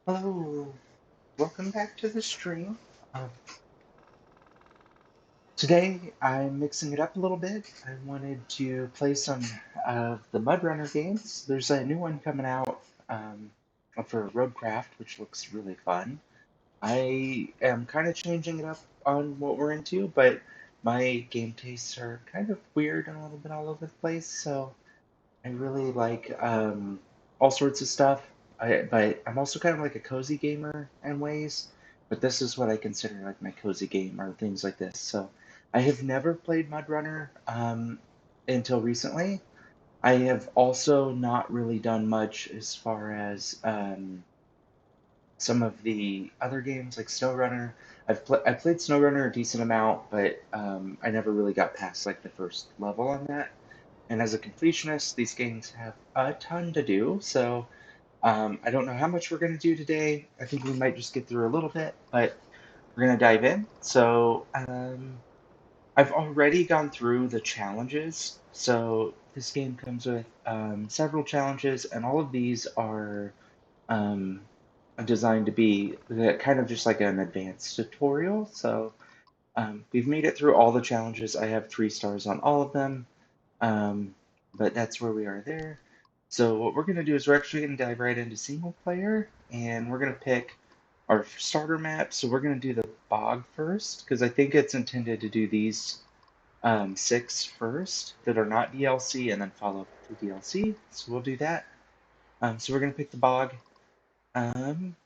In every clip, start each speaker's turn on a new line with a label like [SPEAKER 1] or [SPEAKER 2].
[SPEAKER 1] Hello, welcome back to the stream. Uh, Today I'm mixing it up a little bit. I wanted to play some of the MudRunner games. There's a new one coming out for Roadcraft, which looks really fun. I am kind of changing it up on what we're into, but my game tastes are kind of weird and a little bit all over the place, so I really like all sorts of stuff. But I'm also kind of like a cozy gamer in ways. But this is what I consider like my cozy game or things like this. So I have never played MudRunner until recently. I have also not really done much as far as some of the other games like SnowRunner. I played SnowRunner a decent amount, but I never really got past like the first level on that. And as a completionist, these games have a ton to do, so I don't know how much we're going to do today. I think we might just get through a little bit, but we're going to dive in. So I've already gone through the challenges. So this game comes with several challenges, and all of these are um, designed to be kind of just like an advanced tutorial. So we've made it through all the challenges. I have 3 stars on all of them. Um, but that's where we are there. So what we're going to do is we're actually going to dive right into single player, and we're going to pick our starter map. So we're going to do the bog first, because I think it's intended to do these 6 first that are not DLC, and then follow up with the DLC. So we'll do that. So we're going to pick the bog. Um,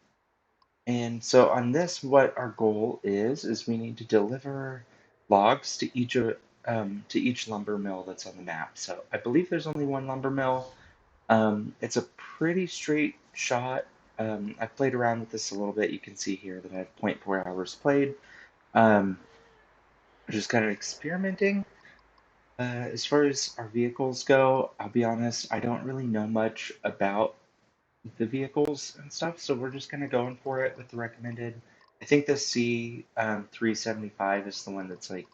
[SPEAKER 1] and so on this, what our goal is we need to deliver logs to each lumber mill that's on the map. So I believe there's only one lumber mill. It's a pretty straight shot. I've played around with this a little bit. You can see here that I have zero point 0.4 hours played. Um, just kind of experimenting. As far as our vehicles go, I'll be honest, I don't really know much about the vehicles and stuff, so we're just kind of going for it with the recommended. I think the C 375 is the one that's like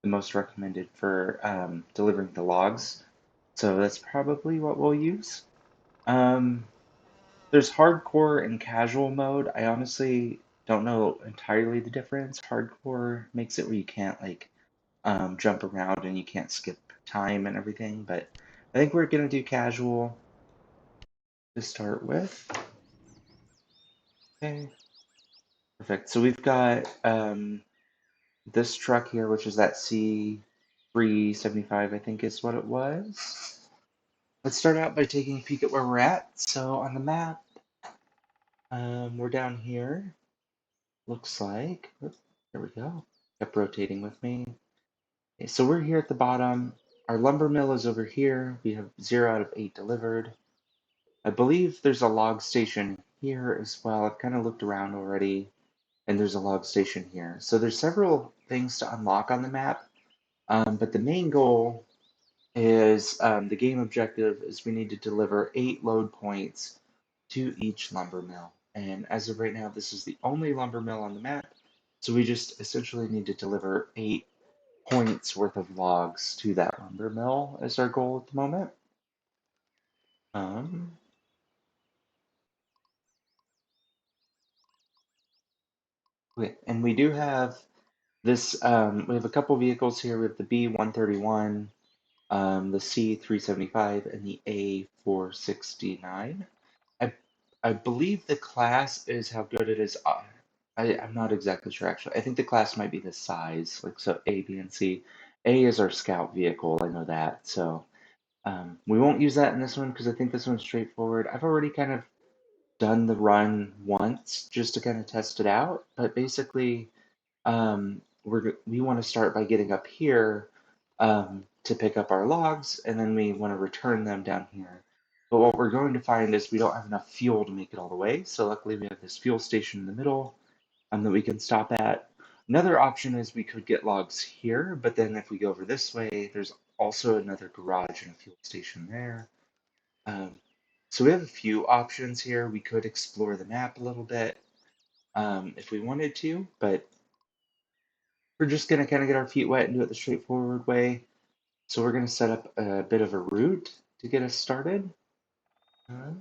[SPEAKER 1] the most recommended for delivering the logs, so that's probably what we'll use. Um, there's hardcore and casual mode. I honestly don't know entirely the difference. Hardcore makes it where you can't like jump around and you can't skip time and everything, but I think we're gonna do casual to start with. Okay. Perfect. So we've got this truck here, which is that C375, I think is what it was. Let's start out by taking a peek at where we're at. So on the map, we're down here. Looks like, oop, there we go. Kept rotating with me. Okay, so we're here at the bottom. Our lumber mill is over here. We have 0 out of 8 delivered. I believe there's a log station here as well. I've kind of looked around already, and there's a log station here. So there's several things to unlock on the map, but the main goal is the game objective is we need to deliver 8 load points to each lumber mill. And as of right now, this is the only lumber mill on the map. So we just essentially need to deliver 8 points worth of logs to that lumber mill as our goal at the moment. Um, okay, and we do have this, we have a couple vehicles here. We have the B131, the C375, and the A469. I I believe the class is how good it is. I'm not exactly sure actually. I think the class might be the size, like so A, B, and C. A is our scout vehicle. I know that. So we won't use that in this one because I think this one's straightforward. I've already kind of done the run once just to kind of test it out, but basically we want to start by getting up here to pick up our logs, and then we want to return them down here. But what we're going to find is we don't have enough fuel to make it all the way. So luckily we have this fuel station in the middle that we can stop at. Another option is we could get logs here, but then if we go over this way, there's also another garage and a fuel station there. Um, so we have a few options here. We could explore the map a little bit if we wanted to, but we're just going to kind of get our feet wet and do it the straightforward way. So we're going to set up a bit of a route to get us started. Uh,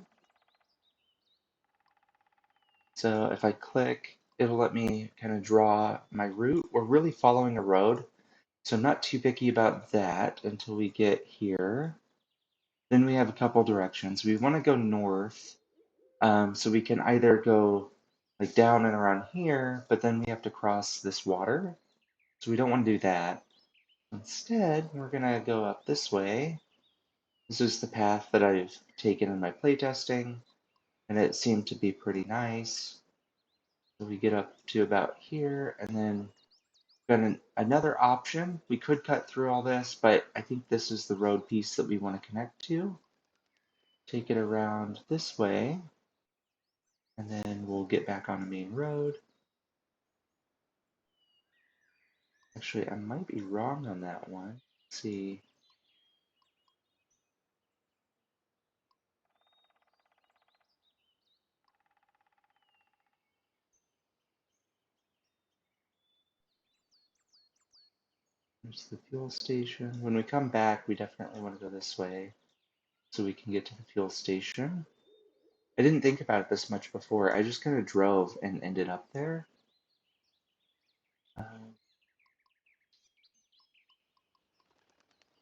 [SPEAKER 1] So if I click, it'll let me kind of draw my route. We're really following a road, so I'm not too picky about that until we get here. Then we have a couple directions. We want to go north, so we can either go like down and around here, but then we have to cross this water. So we don't want to do that. Instead, we're gonna go up this way. This is the path that I've taken in my playtesting, and it seemed to be pretty nice. So we get up to about here, and then got another option. We could cut through all this, but I think this is the road piece that we want to connect to. Take it around this way, and then we'll get back on the main road. Actually, I might be wrong on that one. Let's see. There's the fuel station. When we come back, we definitely want to go this way so we can get to the fuel station. I didn't think about it this much before. I just kind of drove and ended up there.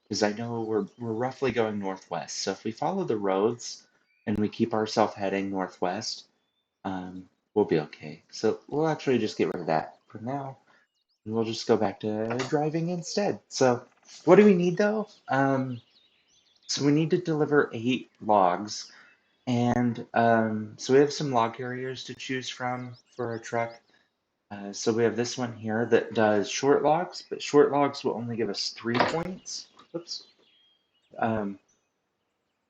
[SPEAKER 1] Because I know we're roughly going northwest. So if we follow the roads and we keep ourselves heading northwest, we'll be okay. So we'll actually just get rid of that for now. And we'll just go back to driving instead. So what do we need though? So we need to deliver 8 logs. And so we have some log carriers to choose from for our truck. So we have this one here that does short logs, but short logs will only give us 3 points. Oops. Um,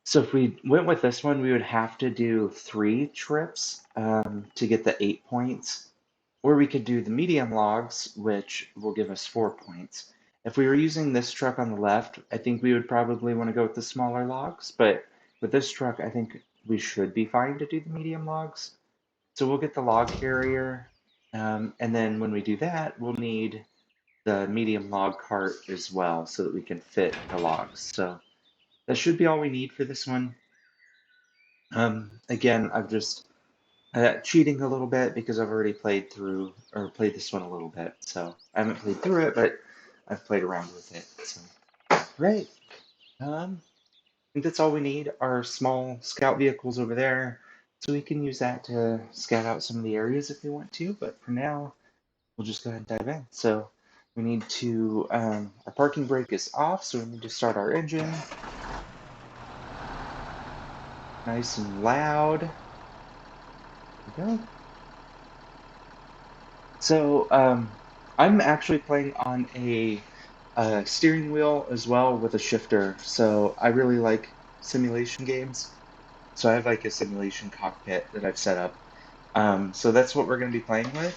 [SPEAKER 1] so if we went with this one, we would have to do 3 trips to get the 8 points. Or we could do the medium logs, which will give us 4 points. If we were using this truck on the left, I think we would probably want to go with the smaller logs, but with this truck, I think we should be fine to do the medium logs. So we'll get the log carrier, and then when we do that, we'll need the medium log cart as well so that we can fit the logs. So that should be all we need for this one. Again, I've just cheating a little bit because I've already played through or played this one a little bit. So I haven't played through it, but I've played around with it. So great. I think that's all we need. Our small scout vehicles over there, so we can use that to scout out some of the areas if we want to. But for now, we'll just go ahead and dive in. So we need to. Our parking brake is off, so we need to start our engine. Nice and loud. There we go. So I'm actually playing on a steering wheel as well with a shifter. So I really like simulation games. So I have like a simulation cockpit that I've set up. So that's what we're going to be playing with.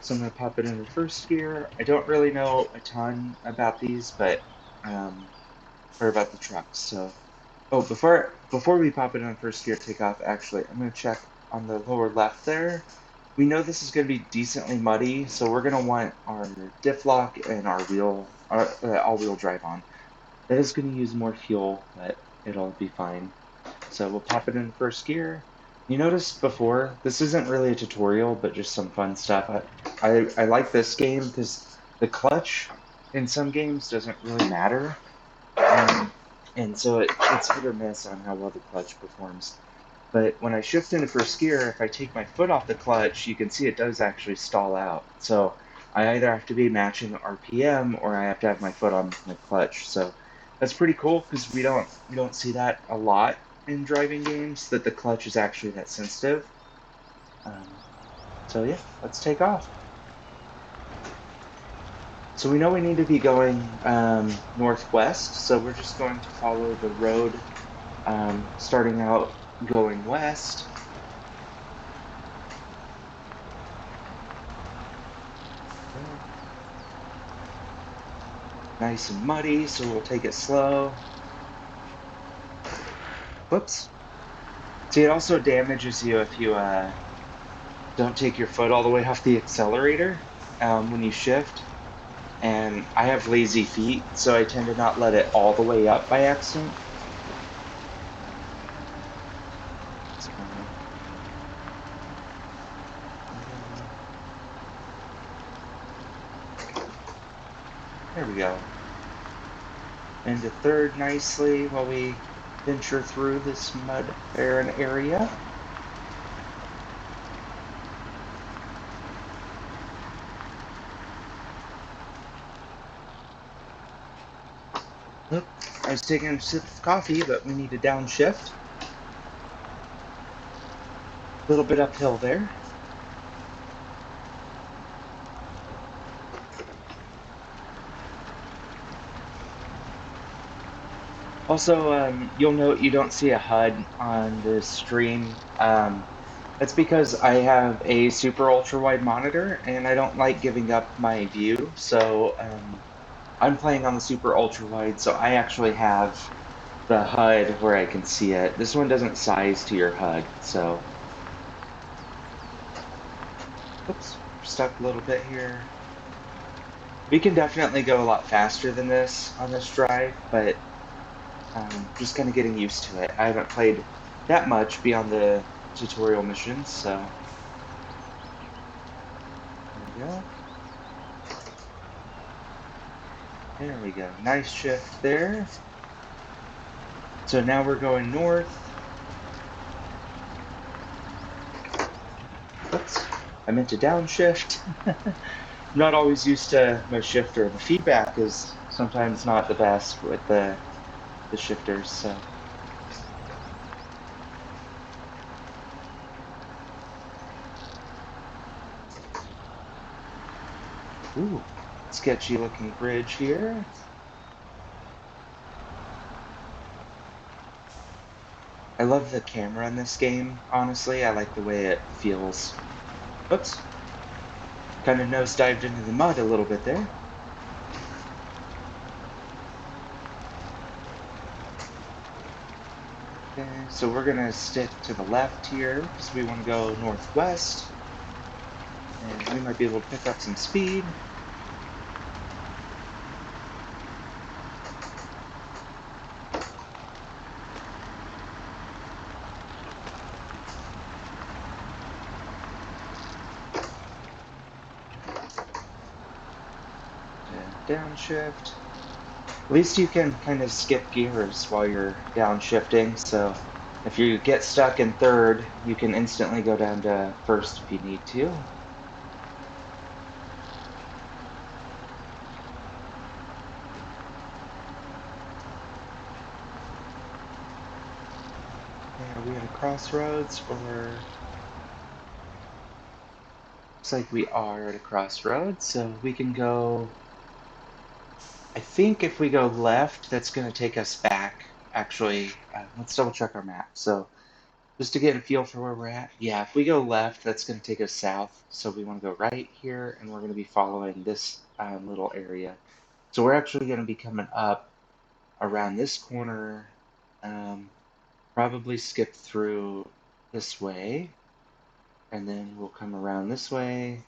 [SPEAKER 1] So I'm going to pop it into first gear. I don't really know a ton about these, but or about the trucks. So oh, before we pop it in first gear takeoff, actually, I'm going to check on the lower left there. We know this is going to be decently muddy, so we're going to want our diff lock and our all-wheel drive on. That is going to use more fuel, but it'll be fine. So we'll pop it in first gear. You noticed before, this isn't really a tutorial, but just some fun stuff. I like this game because the clutch in some games doesn't really matter. And so it's hit or miss on how well the clutch performs. But when I shift into first gear, if I take my foot off the clutch, you can see it does actually stall out. So I either have to be matching the RPM or I have to have my foot on my clutch. So that's pretty cool because we don't see that a lot in driving games, that the clutch is actually that sensitive. Um, so yeah, let's take off. So we know we need to be going northwest, so we're just going to follow the road starting out going west. Nice and muddy, so we'll take it slow. Whoops. See, it also damages you if you don't take your foot all the way off the accelerator when you shift. And I have lazy feet, so I tend to not let it all the way up by accident. There we go. Into third nicely while we venture through this mud barren area. Oop, I was taking a sip of coffee, but we need to downshift. A little bit uphill there. Also, you'll note you don't see a HUD on this stream. That's because I have a super ultra wide monitor and I don't like giving up my view. So I'm playing on the super ultra wide, so I actually have the HUD where I can see it. This one doesn't size to your HUD, so oops, stuck a little bit here. We can definitely go a lot faster than this on this drive, but just kind of getting used to it. I haven't played that much beyond the tutorial missions, so there we go. There we go. Nice shift there. So now we're going north. Oops, I meant to downshift. I'm not always used to my shifter. The feedback is sometimes not the best with the shifters, so. Ooh, sketchy looking bridge here. I love the camera in this game, honestly. I like the way it feels. Oops, kind of nosedived into the mud a little bit there. Okay, so we're gonna stick to the left here because we want to go northwest. And we might be able to pick up some speed. And downshift. At least you can kind of skip gears while you're downshifting, so if you get stuck in third, you can instantly go down to first if you need to. Yeah, are we at a crossroads or looks like we are at a crossroads, so we can go. I think if we go left, that's going to take us back. Actually, let's double check our map. So just to get a feel for where we're at. Yeah, if we go left, that's going to take us south. So we want to go right here, and we're going to be following this little area. So we're actually going to be coming up around this corner, um, probably skip through this way, and then we'll come around this way.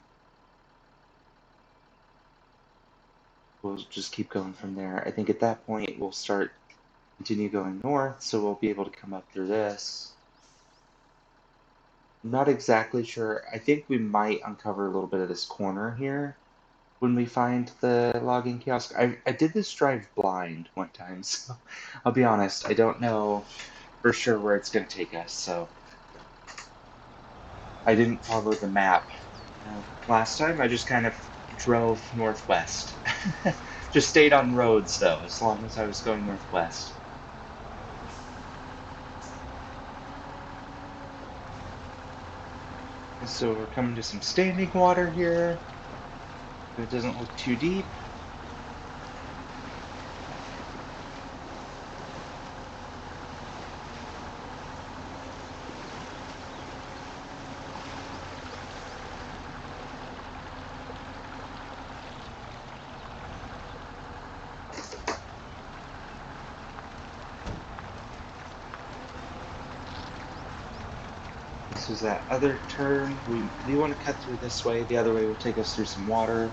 [SPEAKER 1] We'll just keep going from there. I think at that point we'll continue going north, so we'll be able to come up through this. I'm not exactly sure. I think we might uncover a little bit of this corner here when we find the logging kiosk. I did this drive blind one time, so I'll be honest, I don't know for sure where it's going to take us, so I didn't follow the map. Last time I just kind of drove northwest. Just stayed on roads though, as long as I was going northwest. So we're coming to some standing water here. It doesn't look too deep. This is that other turn. We do want to cut through this way. The other way will take us through some water.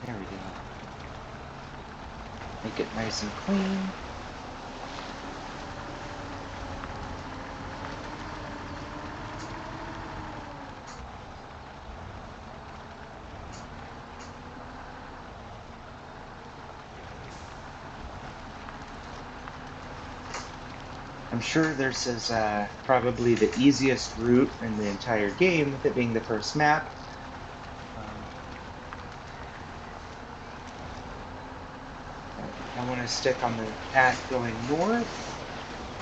[SPEAKER 1] There we go. Make it nice and clean. I'm sure this is probably the easiest route in the entire game, with it being the first map. I want to stick on the path going north.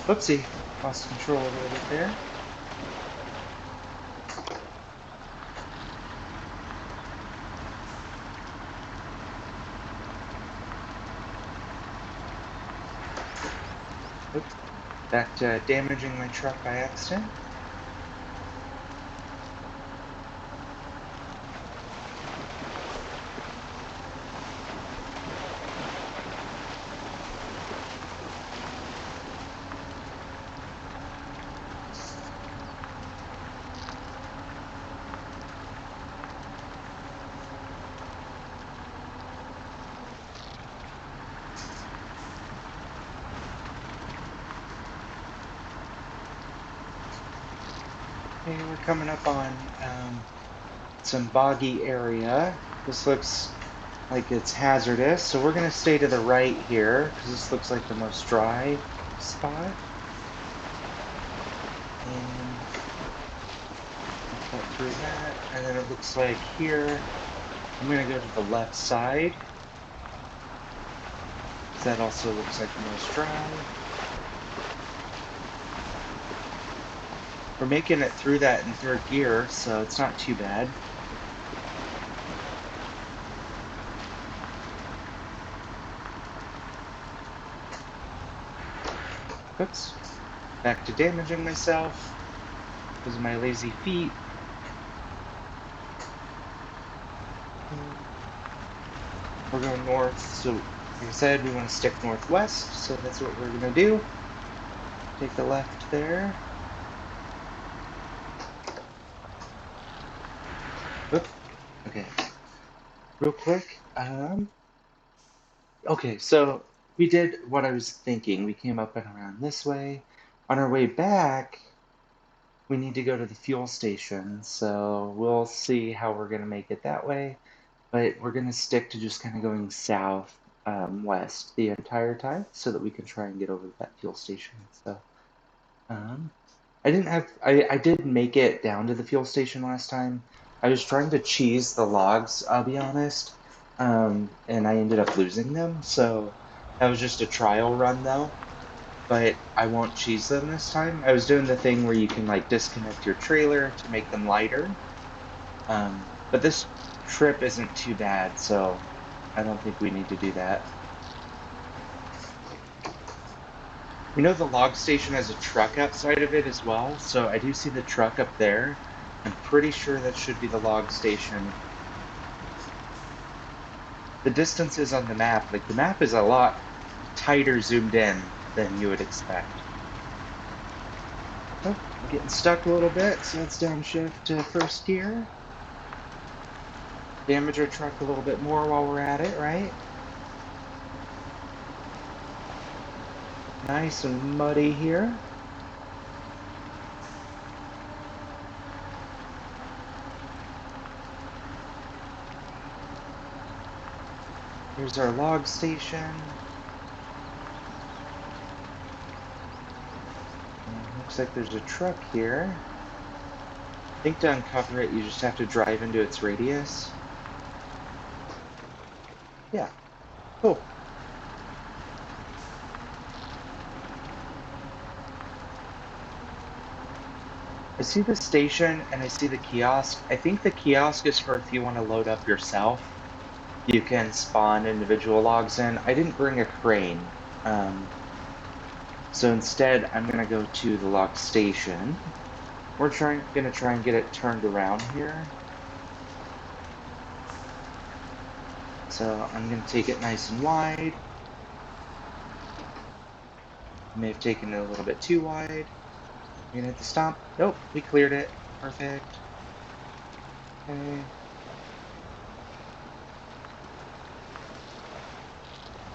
[SPEAKER 1] Whoopsie, lost control a little bit there. Oops, that damaging my truck by accident. Okay, we're coming up on some boggy area. This looks like it's hazardous, so we're going to stay to the right here, because this looks like the most dry spot. And cut through that, and then it looks like here, I'm going to go to the left side. That also looks like the most dry. We're making it through that in third gear, so it's not too bad. Oops. Back to damaging myself because of my lazy feet. We're going north, so like I said, we want to stick northwest, so that's what we're going to do. Take the left there. Oop. Okay. Real quick. Okay, so we did what I was thinking. We came up and around this way. On our way back, we need to go to the fuel station, so we'll see how we're going to make it that way. But we're going to stick to just kind of going south, west the entire time, so that we can try and get over to that fuel station. So, I did make it down to the fuel station last time. I was trying to cheese the logs, I'll be honest, and I ended up losing them. So that was just a trial run though. But I won't cheese them this time. I was doing the thing where you can like disconnect your trailer to make them lighter. But this trip isn't too bad, so I don't think we need to do that. We know the log station has a truck outside of it as well, so I do see the truck up there. I'm pretty sure that should be the log station. The distances on the map, like the map is a lot tighter zoomed in than you would expect. Oh, I'm getting stuck a little bit, so let's downshift to first gear. Damage our truck a little bit more while we're at it, right? Nice and muddy here. Here's our log station. And looks like there's a truck here. I think to uncover it, you just have to drive into its radius. Yeah, cool. I see the station and I see the kiosk. I think the kiosk is for if you want to load up yourself. You can spawn individual logs in. I didn't bring a crane. So instead, I'm going to go to the log station. We're going to try and get it turned around here. So I'm going to take it nice and wide. May have taken it a little bit too wide. We're gonna hit the stomp. Nope, we cleared it. Perfect. Okay.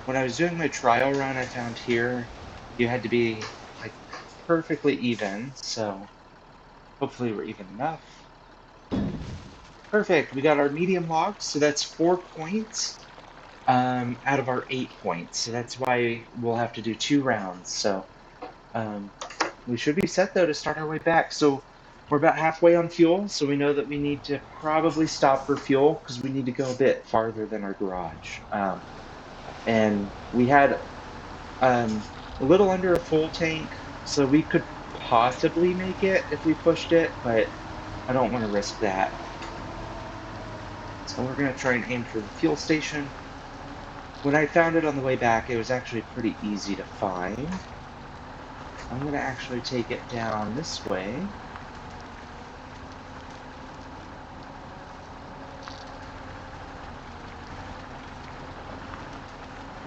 [SPEAKER 1] When I was doing my trial run, I found here you had to be like perfectly even, so hopefully we're even enough. Perfect. We got our medium log, so that's 4 points out of our 8 points. So that's why we'll have to do 2 rounds. So Um, we should be set though to start our way back. So we're about halfway on fuel, so we know that we need to probably stop for fuel because we need to go a bit farther than our garage. And we had a little under a full tank, so we could possibly make it if we pushed it, but I don't want to risk that. So we're going to try and aim for the fuel station. When I found it on the way back, it was actually pretty easy to find. I'm going to actually take it down this way.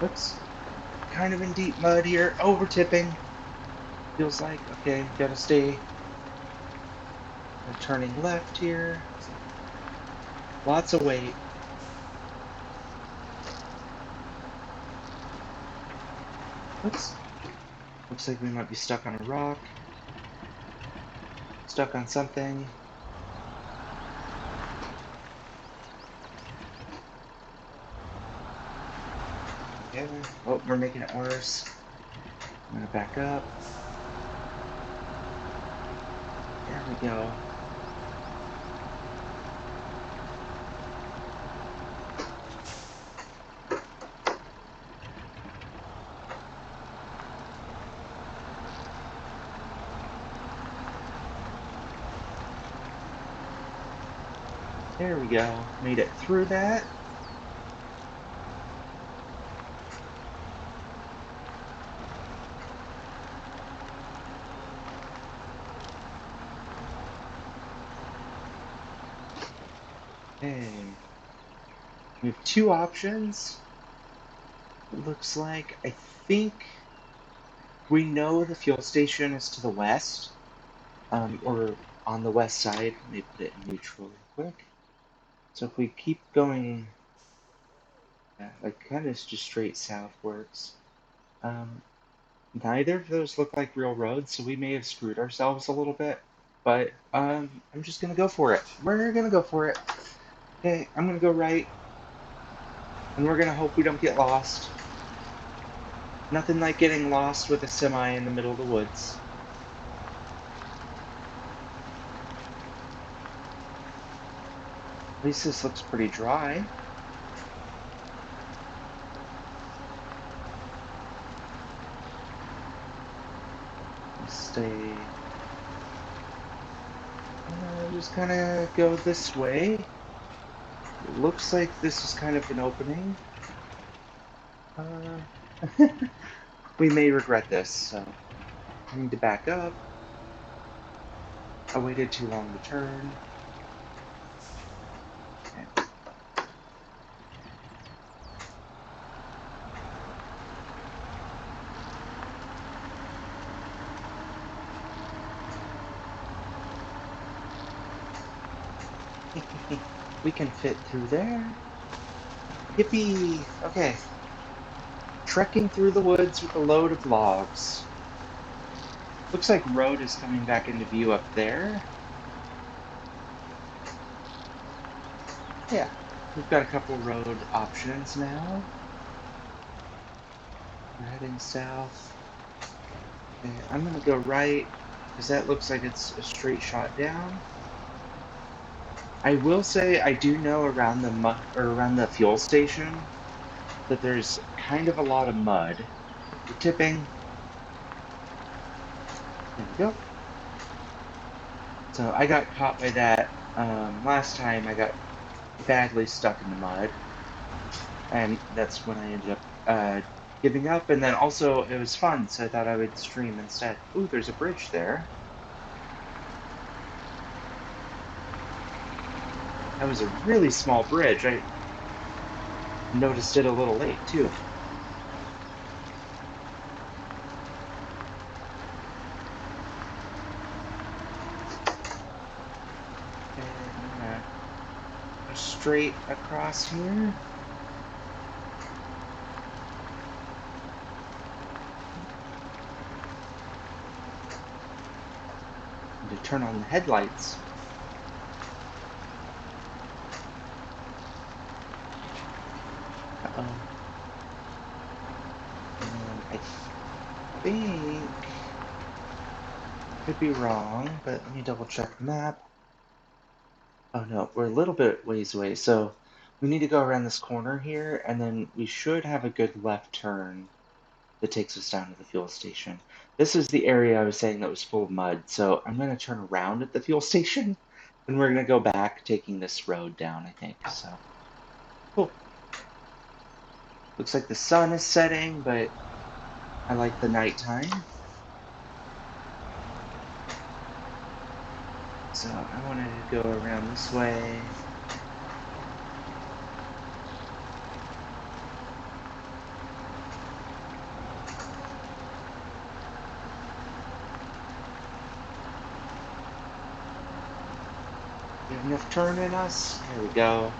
[SPEAKER 1] Whoops. Kind of in deep mud here. Oh, we're tipping. Feels like, okay, gotta stay. Turning left here. So, lots of weight. Oops. Looks like we might be stuck on a rock. Stuck on something. Okay. Oh, we're making it worse. I'm gonna back up. There we go. There we go. Made it through that. Okay. We have two options. It looks like I think we know the fuel station is to the west, or on the west side. Let me put it in neutral real quick. So if we keep going, like kind of just straight south works. Um, Neither of those look like real roads, so we may have screwed ourselves a little bit. But I'm just gonna go for it. We're gonna go for it. Okay, I'm gonna go right, and we're gonna hope we don't get lost. Nothing like getting lost with a semi in the middle of the woods. At least this looks pretty dry. Stay. Just kind of go this way. It looks like this is kind of an opening. Uh, we may regret this, so I need to back up. I waited too long to turn. Okay. We can fit through there. Yippee! Okay. Trekking through the woods with a load of logs. Looks like road is coming back into view up there. Yeah, we've got a couple road options now. We're heading south. Okay, I'm gonna go right, because that looks like it's a straight shot down. I will say I do know around the around the fuel station that there's kind of a lot of mud. We're tipping. There we go. So I got caught by that last time. I got badly stuck in the mud, and that's when I ended up giving up. And then also it was fun, so I thought I would stream instead. Ooh, there's a bridge there. That was a really small bridge. I noticed it a little late too. And I'm gonna go straight across here. And to turn on the headlights. Uh-oh. And I think Could be wrong, but let me double check the map. Oh no, we're a little bit ways away. So we need to go around this corner here, and then we should have a good left turn that takes us down to the fuel station. This is the area I was saying that was full of mud, so I'm going to turn around at the fuel station, and we're going to go back taking this road down, I think. So, cool. Looks like the sun is setting, but I like the nighttime. So I wanted to go around this way. We have enough turn in us. There we go.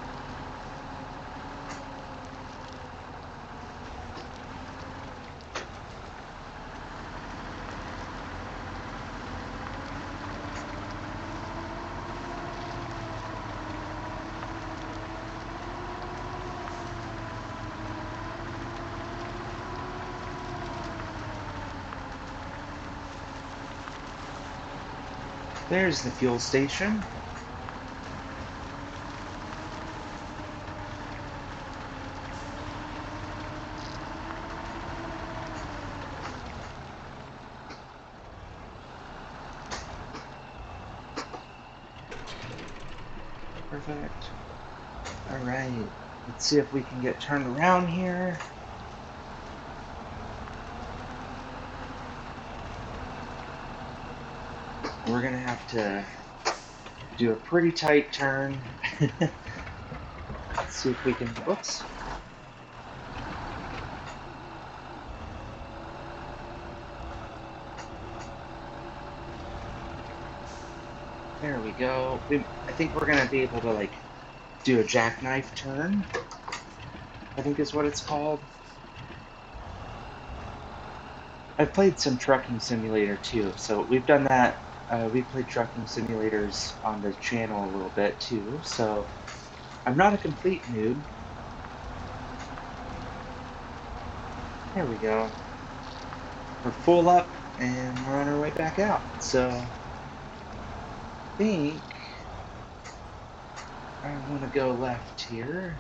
[SPEAKER 1] There's the fuel station. Perfect. All right. Let's see if we can get turned around here. We're gonna have to do a pretty tight turn. Let's see if we can. Whoops. There we go. I think we're gonna be able to like do a jackknife turn. I think is what it's called. I've played some trucking simulator too, so we've done that. We've played trucking simulators on the channel a little bit too, so I'm not a complete noob. There we go. We're full up and we're on our way back out. So I think I want to go left here.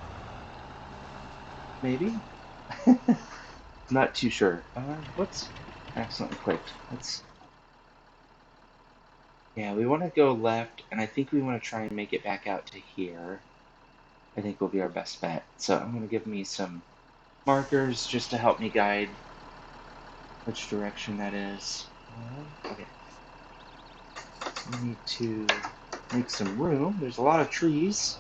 [SPEAKER 1] Maybe? Not too sure. Whoops. Accidentally clicked. Yeah, we want to go left, and I think we want to try and make it back out to here. I think will be our best bet. So I'm going to give me some markers just to help me guide which direction that is. Okay. We need to make some room. There's a lot of trees.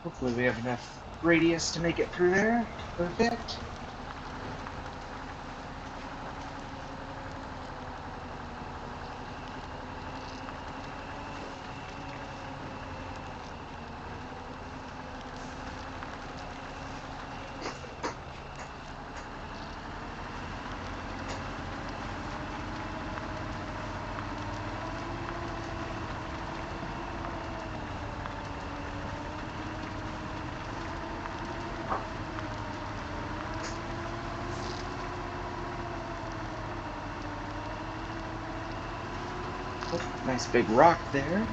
[SPEAKER 1] Hopefully we have enough radius to make it through there. Perfect. Oh, nice big rock there.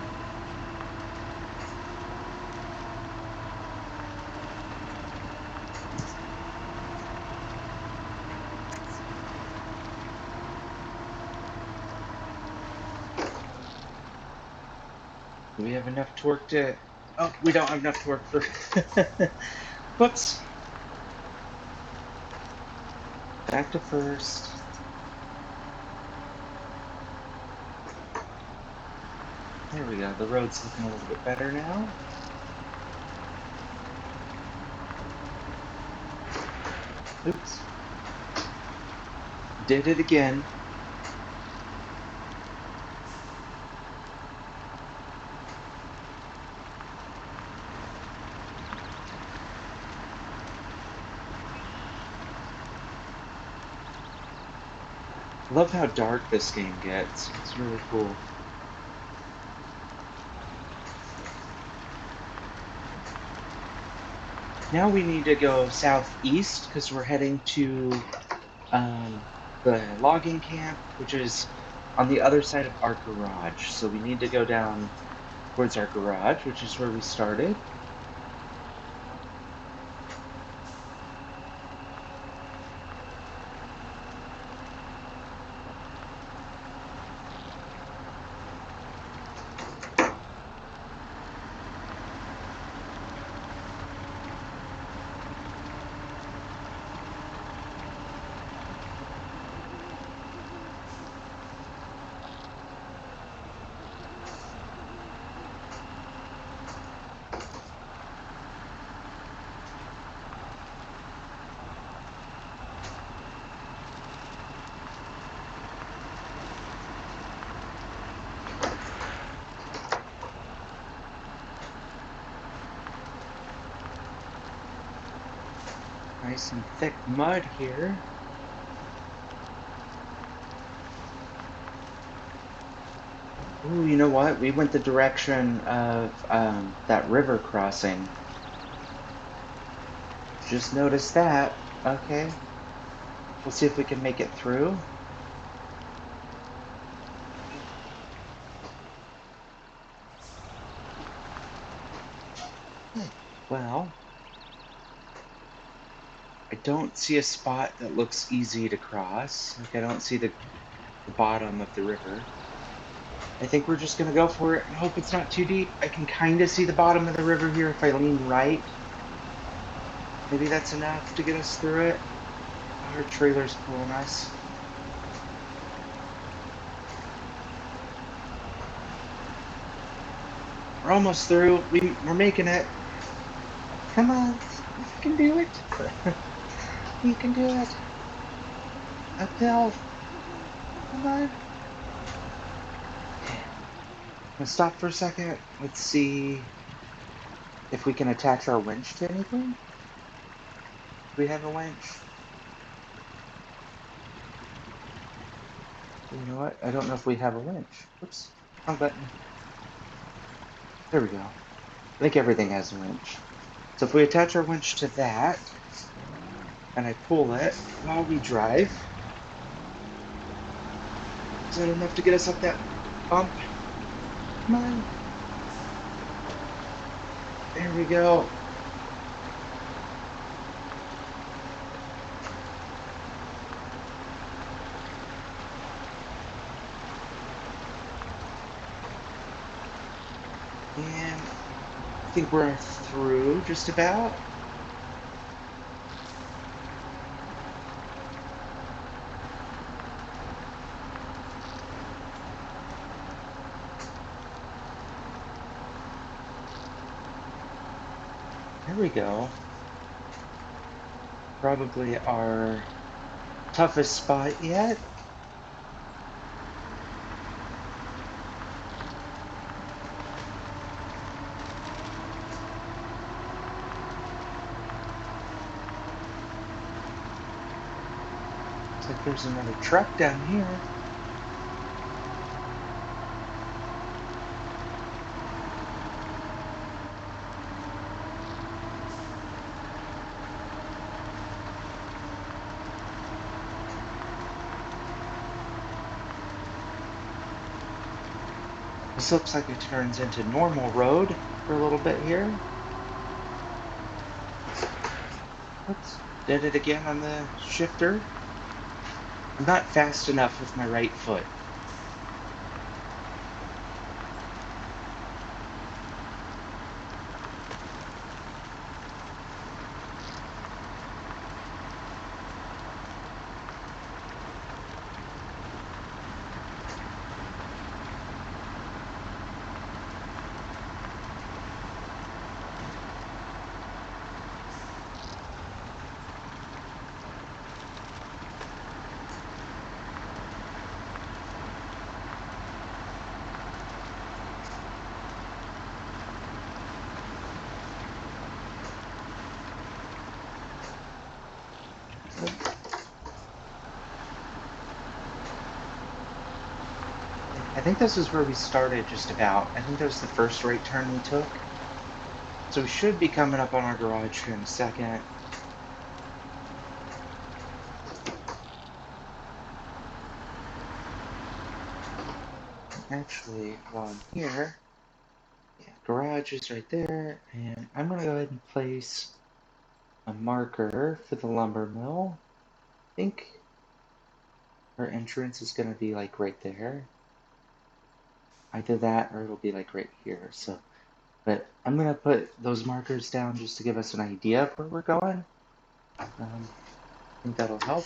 [SPEAKER 1] Do we have enough torque to... Oh, we don't have enough torque for... Whoops. Back to first. There we go. The road's looking a little bit better now. Oops. Did it again. I love how dark this game gets. It's really cool. Now we need to go southeast because we're heading to um, the logging camp, which is on the other side of our garage. So we need to go down towards our garage, which is where we started. Nice and thick mud here. Ooh, you know what? We went the direction of that river crossing. Just noticed that. Okay. We'll see if we can make it through. Well, I don't see a spot that looks easy to cross. Like I don't see the bottom of the river. I think we're just gonna go for it and hope it's not too deep. I can kind of see the bottom of the river here if I lean right. Maybe that's enough to get us through it. Our trailer's pulling us. We're almost through. We're making it. Come on, you can do it. You can do it. Uphill. Come on. Okay. Let's stop for a second. Let's see if we can attach our winch to anything. Do we have a winch? You know what? I don't know if we have a winch. Oops. Wrong button. There we go. I think everything has a winch. So if we attach our winch to that, and I pull it while we drive, is that enough to get us up that bump? Come on. There we go. And I think we're through just about. There we go. Probably our toughest spot yet. Looks like there's another truck down here. This looks like it turns into normal road for a little bit here. Oops, did it again on the shifter. I'm not fast enough with my right foot. I think this is where we started just about. I think that was the first right turn we took. So we should be coming up on our garage here in a second. Actually, while I'm here, yeah, garage is right there, and I'm gonna go ahead and place a marker for the lumber mill. I think our entrance is gonna be like right there. Either that or it'll be like right here. So, but I'm gonna put those markers down just to give us an idea of where we're going. I think that'll help.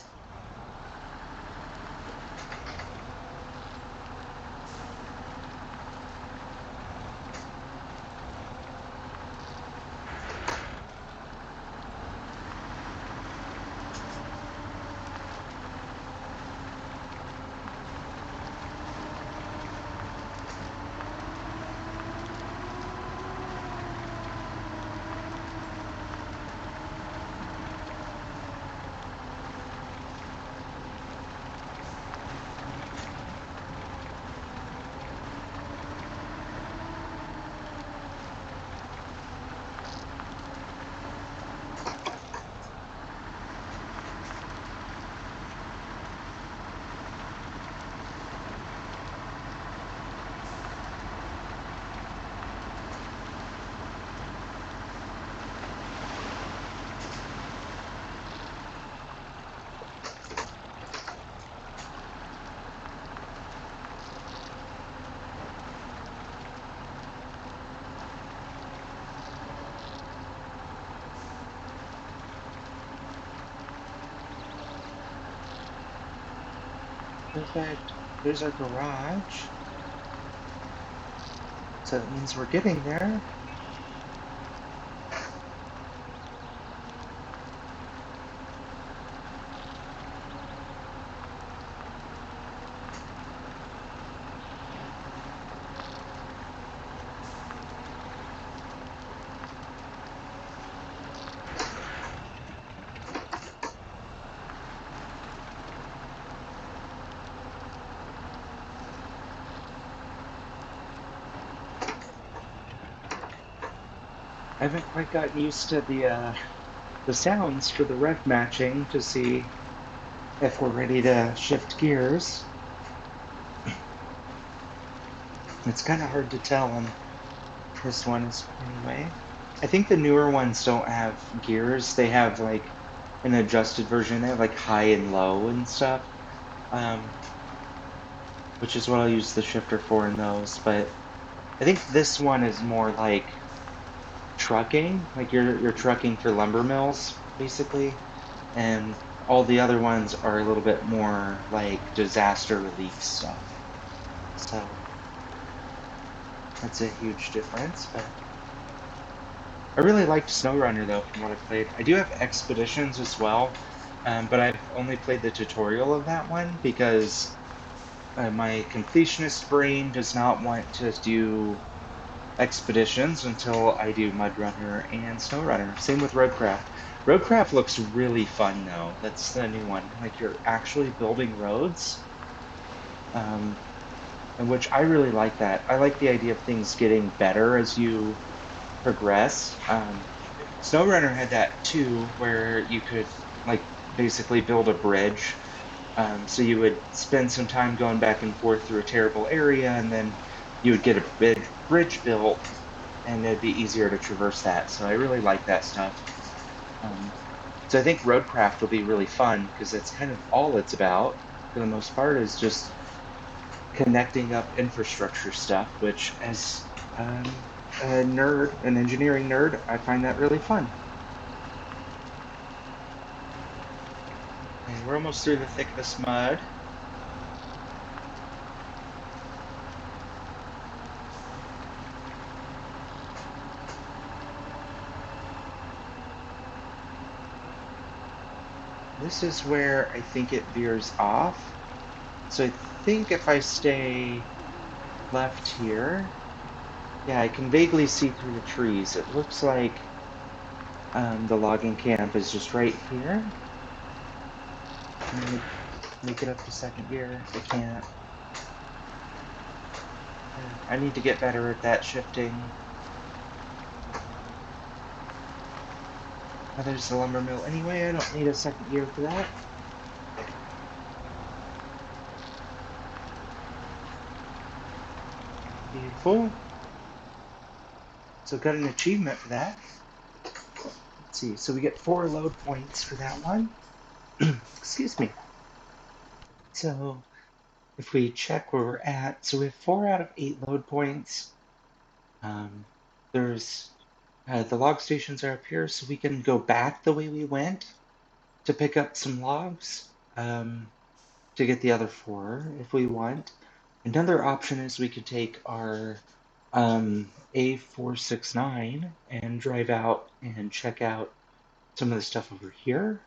[SPEAKER 1] Perfect. There's our garage. So that means we're getting there. I haven't quite gotten used to the sounds for the rev matching to see if we're ready to shift gears. It's kind of hard to tell on this one anyway. I think the newer ones don't have gears. They have like an adjusted version. They have like high and low and stuff, which is what I'll use the shifter for in those. But I think this one is more like trucking, like you're trucking for lumber mills, basically. And all the other ones are a little bit more like disaster relief stuff. So that's a huge difference, but I really liked SnowRunner though from what I've played. I do have Expeditions as well, but I've only played the tutorial of that one because my completionist brain does not want to do expeditions until I do MudRunner and SnowRunner. Same with Roadcraft. Roadcraft looks really fun though. That's the new one. Like you're actually building roads, and which I really like that. I like the idea of things getting better as you progress. SnowRunner had that too, where you could like basically build a bridge. So you would spend some time going back and forth through a terrible area, and then you would get a bridge built, and it'd be easier to traverse that. So I really like that stuff. Um, so I think Roadcraft will be really fun because that's kind of all it's about for the most part is just connecting up infrastructure stuff, which as a nerd, an engineering nerd, I find that really fun. And we're almost through the thick of this mud. This is where I think it veers off. So I think if I stay left here, yeah, I can vaguely see through the trees. It looks like the logging camp is just right here. Let me make it up to second gear. I can't. I need to get better at that shifting. Oh, there's the lumber mill anyway. I don't need a second gear for that. Beautiful. So got an achievement for that. Let's see. So we get 4 load points for that one. Excuse me. So if we check where we're at, so we have 4 out of 8 load points. Um, there's the log stations are up here, so we can go back the way we went to pick up some logs to get the other 4 if we want. Another option is we could take our A469 and drive out and check out some of the stuff over here.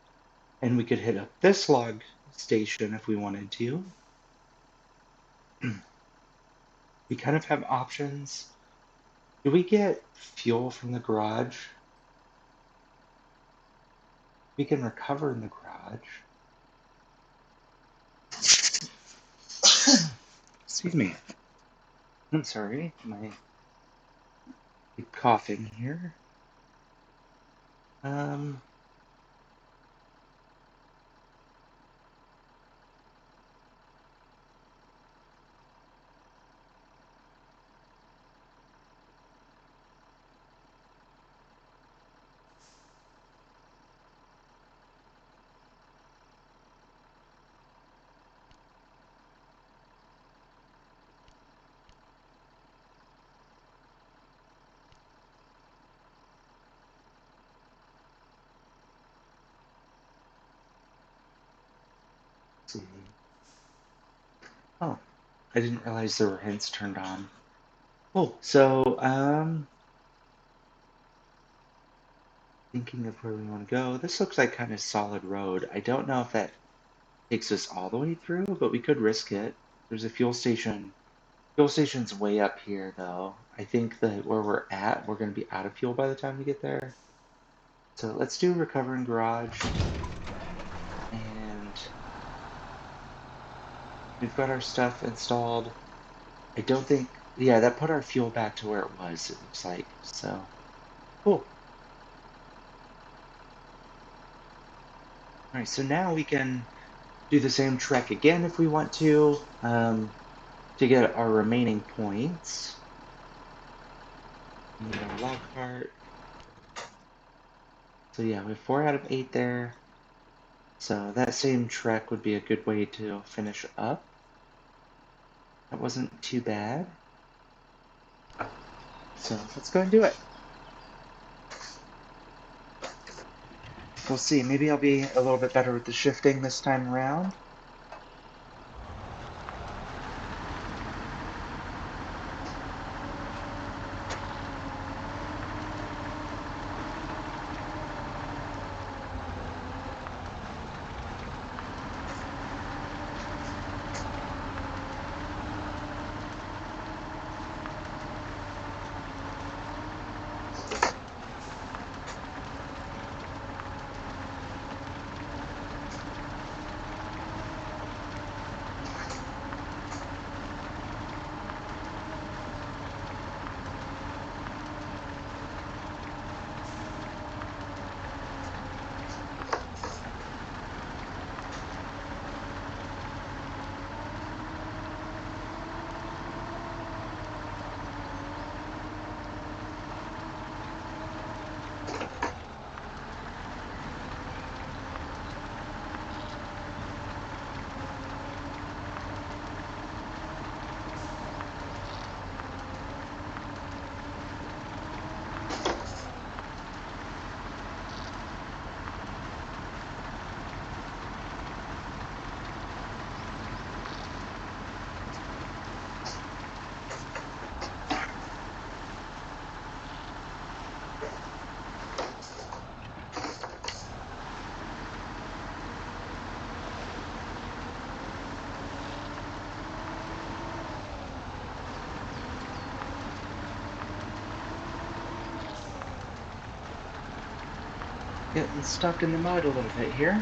[SPEAKER 1] And we could hit up this log station if we wanted to. We kind of have options. Do we get fuel from the garage? We can recover in the garage. Excuse me. I'm sorry, my coughing here. Um, let's see. Oh, I didn't realize there were hints turned on. Cool. So, thinking of where we want to go. This looks like kind of solid road. I don't know if that takes us all the way through, but we could risk it. There's a fuel station. Fuel station's way up here, though. I think that where we're at, we're going to be out of fuel by the time we get there. So let's do recover in garage. And we've got our stuff installed. I don't think, yeah, that put our fuel back to where it was, it looks like. So, cool. All right, so now we can do the same trek again if we want to get our remaining points. We need our log cart. So yeah, we have 4 out of 8 there. So that same trek would be a good way to finish up. That wasn't too bad. So let's go and do it. We'll see. Maybe I'll be a little bit better with the shifting this time around. Getting stuck in the mud a little bit here.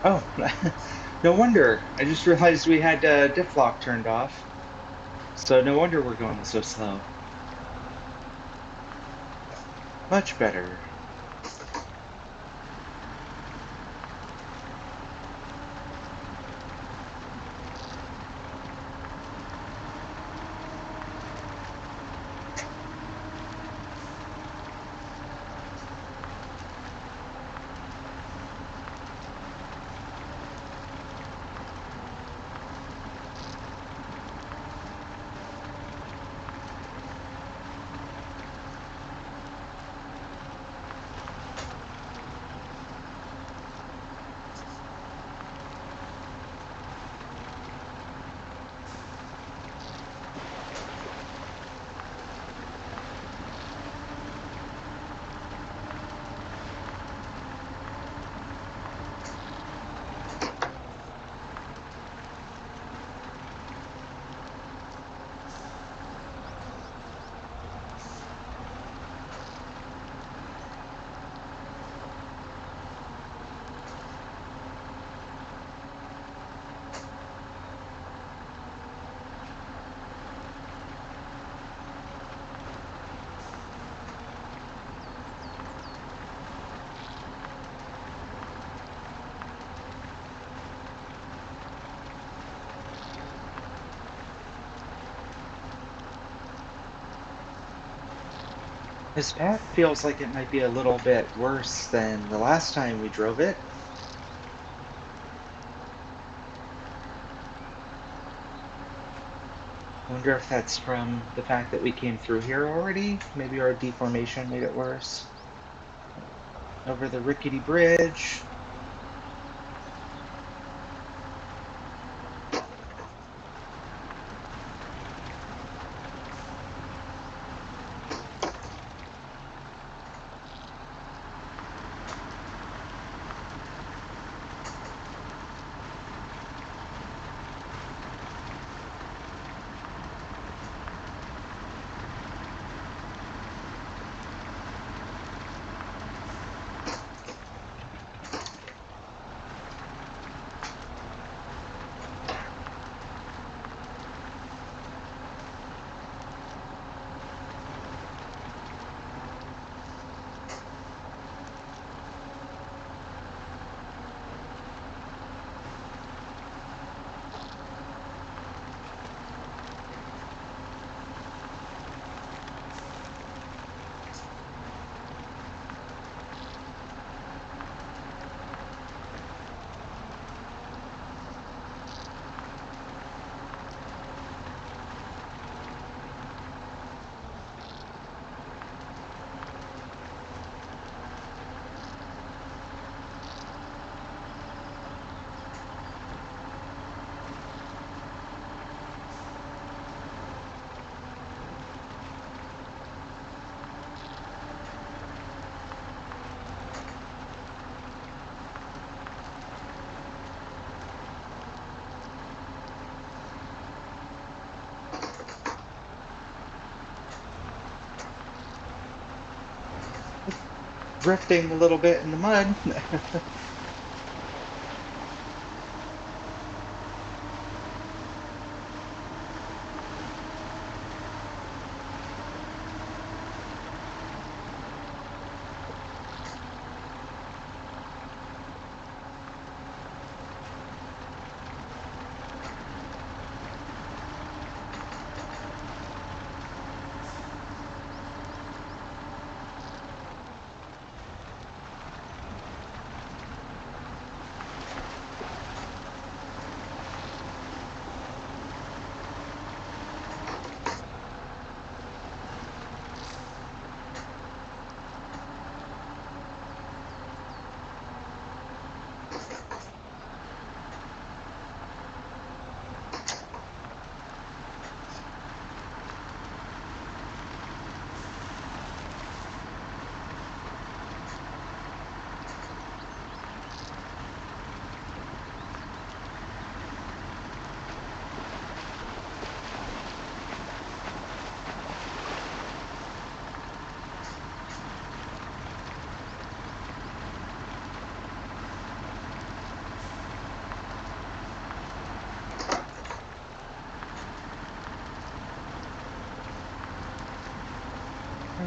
[SPEAKER 1] Oh, no wonder. I just realized we had diff lock turned off. So no wonder we're going so slow. Much better. This path feels like it might be a little bit worse than the last time we drove it. I wonder if that's from the fact that we came through here already. Maybe our deformation made it worse. Over the rickety bridge. Drifting a little bit in the mud.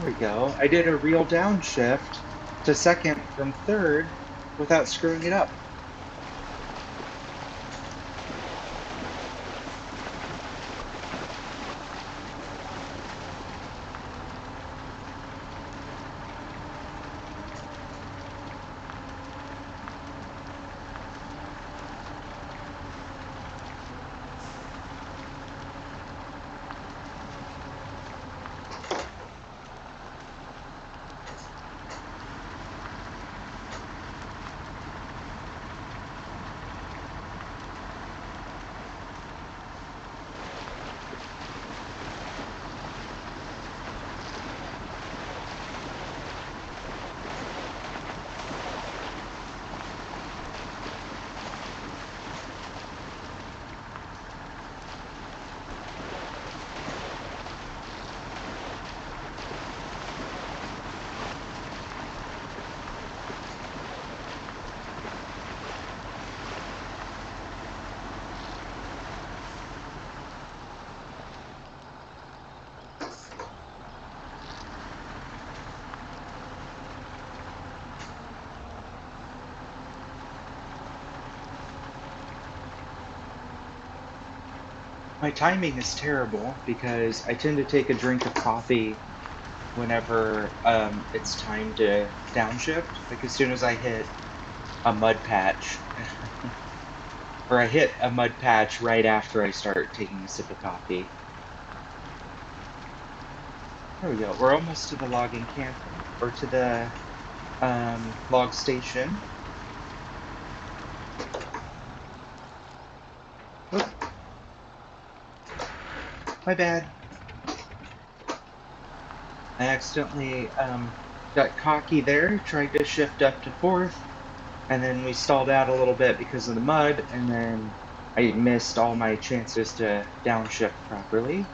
[SPEAKER 1] There we go. I did a real downshift to second from third without screwing it up. My timing is terrible because I tend to take a drink of coffee whenever it's time to downshift. Like as soon as I hit a mud patch, or I hit a mud patch right after I start taking a sip of coffee. There we go. We're almost to the logging camp or to the log station. Oop, my bad. I accidentally got cocky there, tried to shift up to fourth, and then we stalled out a little bit because of the mud, and then I missed all my chances to downshift properly.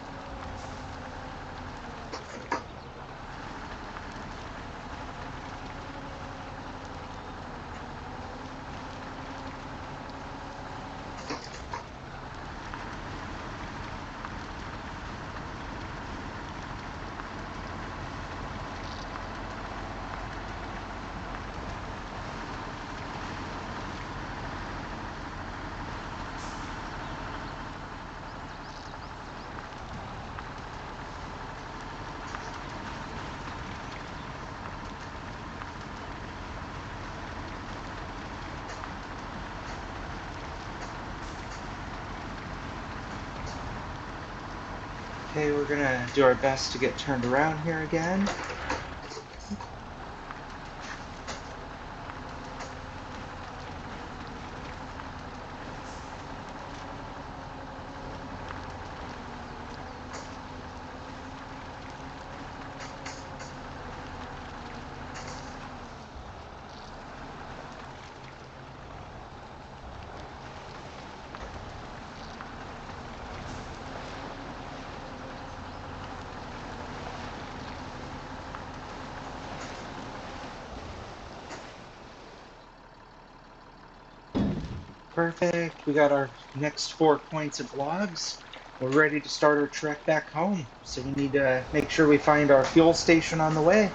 [SPEAKER 1] Okay, we're gonna do our best to get turned around here again. Perfect. We got our next 4 points of logs. We're ready to start our trek back home. So we need to make sure we find our fuel station on the way.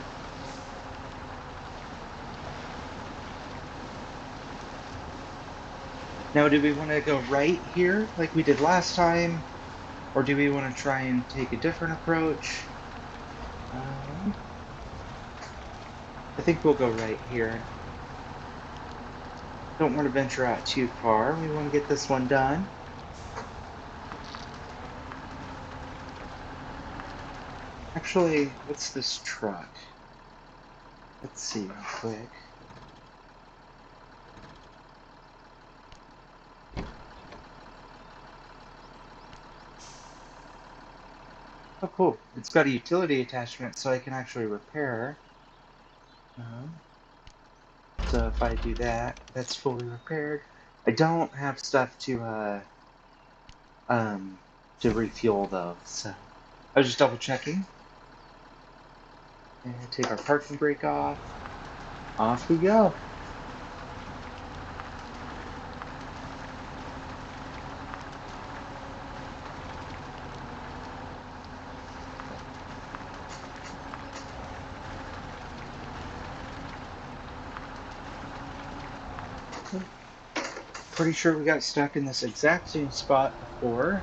[SPEAKER 1] Now, do we want to go right here like we did last time? Or do we want to try and take a different approach? Um, I think we'll go right here. Don't want to venture out too far. We want to get this one done. Actually, what's this truck? Let's see real quick. Oh, cool. It's got a utility attachment so I can actually repair. Um, so if I do that, that's fully repaired. I don't have stuff um, to refuel though, so I was just double checking. And take our parking brake off. Off we go. Pretty sure we got stuck in this exact same spot before.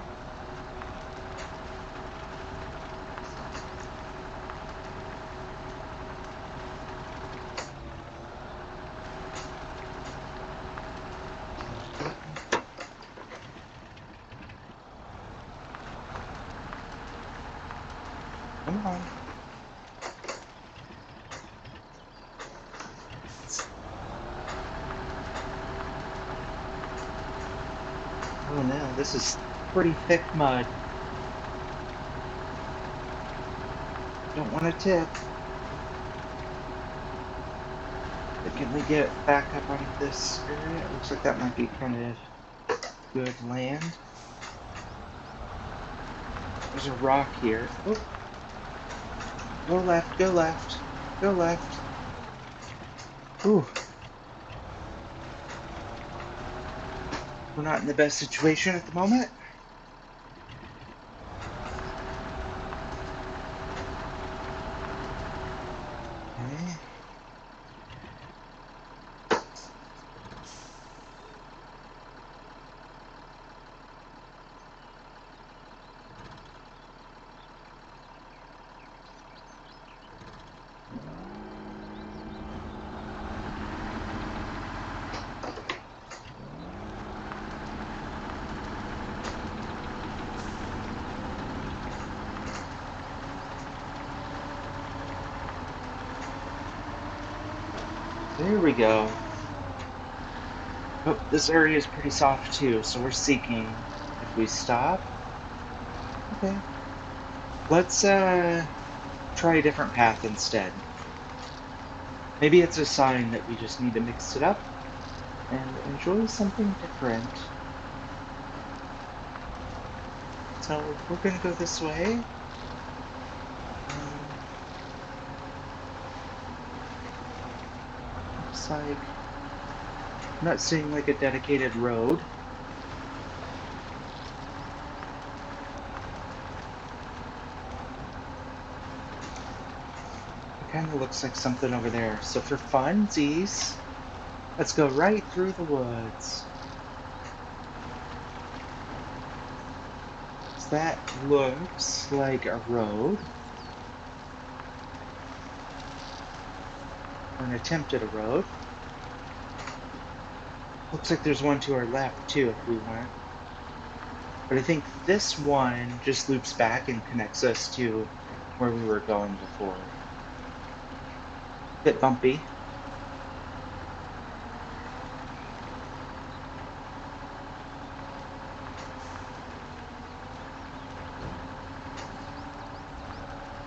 [SPEAKER 1] Come on. Oh no, this is pretty thick mud. Don't want to tip. But can we get back up onto this area? It looks like that might be kind of good land. There's a rock here. Oh. Go left, go left, go left. Ooh. We're not in the best situation at the moment. Okay. There we go. Oh, this area is pretty soft too, so we're seeking. If we stop, okay. Let's try a different path instead. Maybe it's a sign that we just need to mix it up and enjoy something different. So we're gonna go this way. Looks like I'm not seeing like a dedicated road. It kind of looks like something over there. So for funsies, let's go right through the woods. So that looks like a road. Or an attempt at a road. Looks like there's one to our left too if we want. But I think this one just loops back and connects us to where we were going before. Bit bumpy.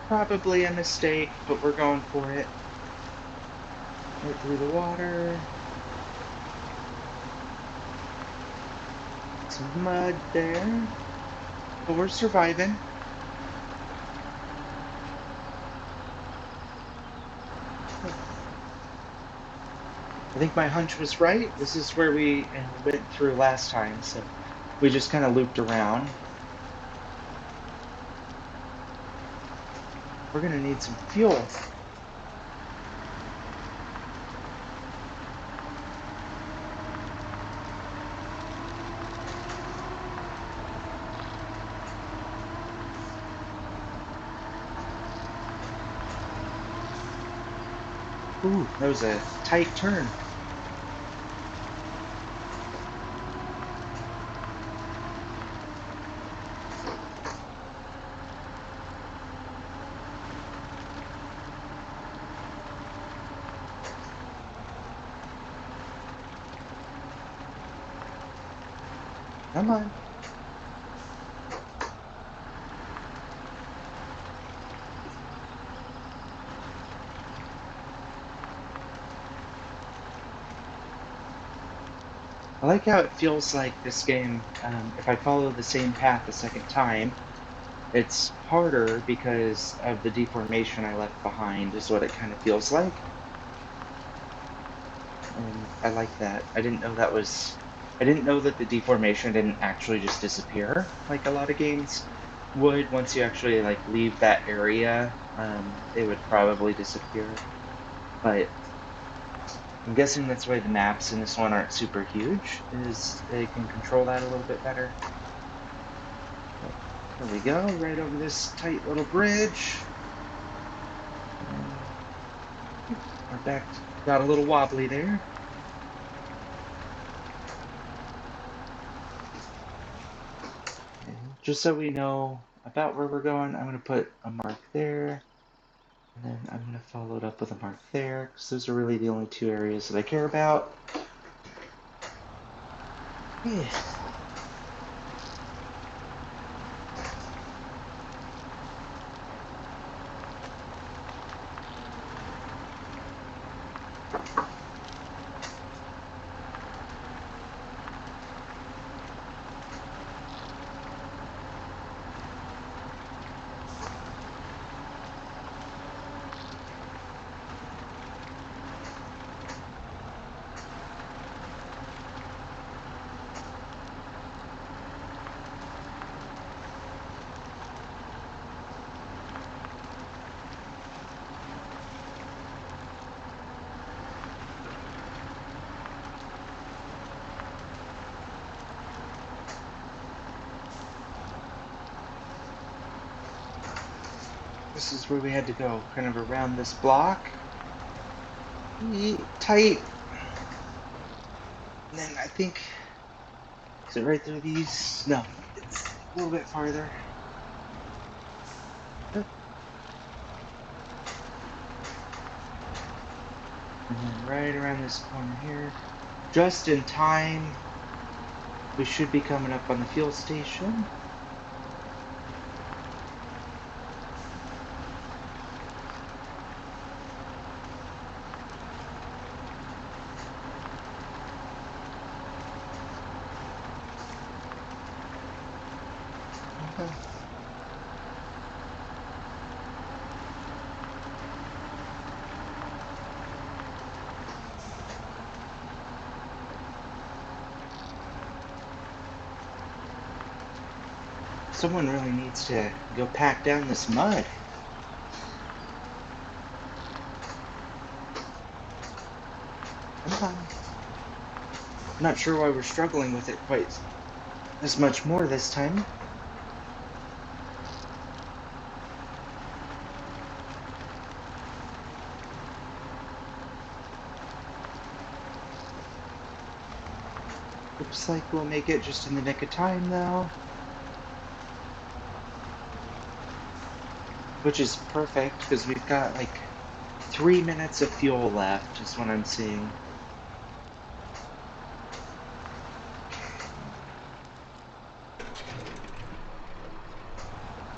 [SPEAKER 1] Probably a mistake, but we're going for it. Right through the water. Some mud there. But we're surviving. I think my hunch was right. This is where we went through last time, so we just kind of looped around. We're gonna need some fuel. Ooh, that was a tight turn. Come on. I like how it feels like this game, if I follow the same path a second time, it's harder because of the deformation I left behind, is what it kind of feels like. And I like that. I didn't know that the deformation didn't actually just disappear like a lot of games would. Once you actually like leave that area, it would probably disappear. But I'm guessing that's why the maps in this one aren't super huge, is they can control that a little bit better. But there we go, right over this tight little bridge. And our back got a little wobbly there. And just so we know about where we're going, I'm going to put a mark there. And then I'm going to follow it up with a mark there, because those are really the only two areas that I care about. Yeah. This is where we had to go, kind of around this block. Tight. And then I think, is it right through these? No, it's a little bit farther. And then right around this corner here, just in time, we should be coming up on the fuel station. Okay. Someone really needs to go pack down this mud. I'm not sure why we're struggling with it quite as much more this time. Looks like we'll make it just in the nick of time, though. Which is perfect, because we've got like 3 minutes of fuel left, is what I'm seeing.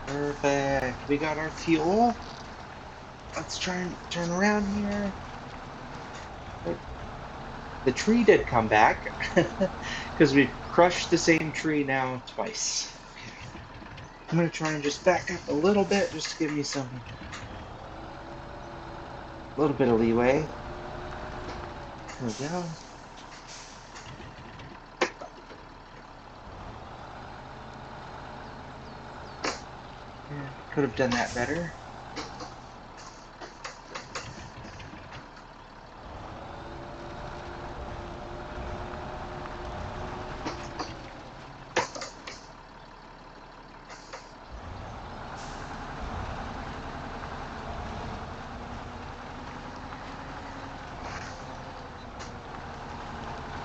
[SPEAKER 1] Perfect. We got our fuel. Let's try and turn around here. The tree did come back, because we crushed the same tree now twice. Okay. I'm going to try and just back up a little bit, just to give me a little bit of leeway. There we go. Yeah, could have done that better.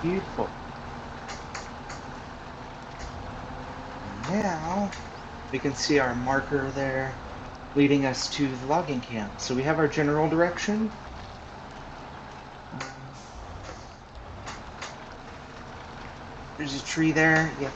[SPEAKER 1] Beautiful. Now we can see our marker there leading us to the logging camp. So we have our general direction. There's a tree there. Yep.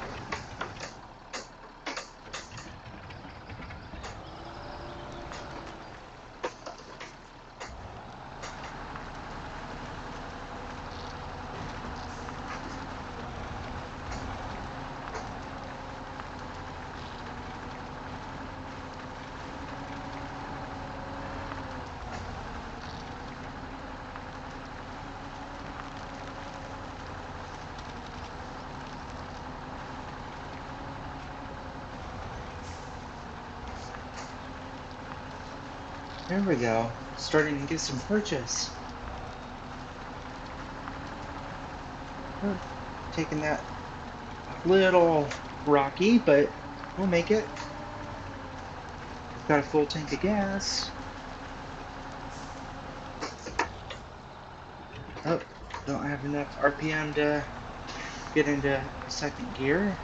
[SPEAKER 1] There we go. Starting to get some purchase. Oh, taking that a little rocky, but we'll make it. We've got a full tank of gas. Oh, don't have enough RPM to get into second gear.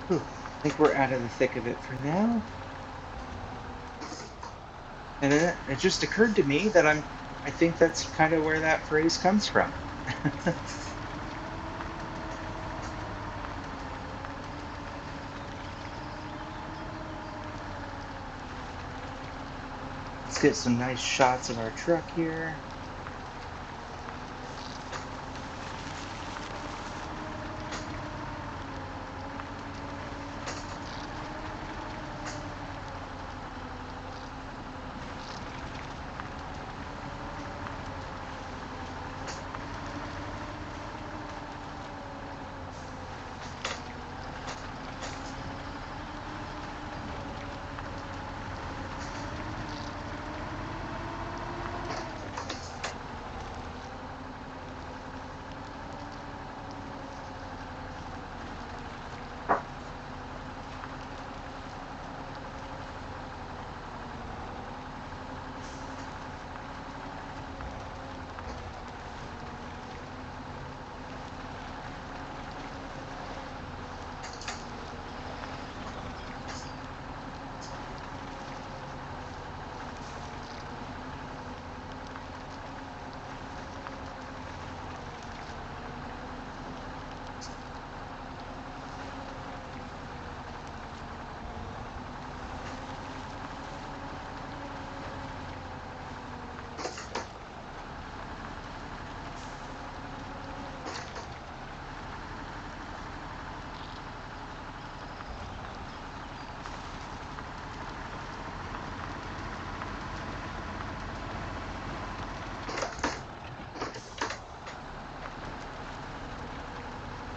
[SPEAKER 1] I think we're out of the thick of it for now. And then it just occurred to me that I think that's kind of where that phrase comes from. Let's get some nice shots of our truck here.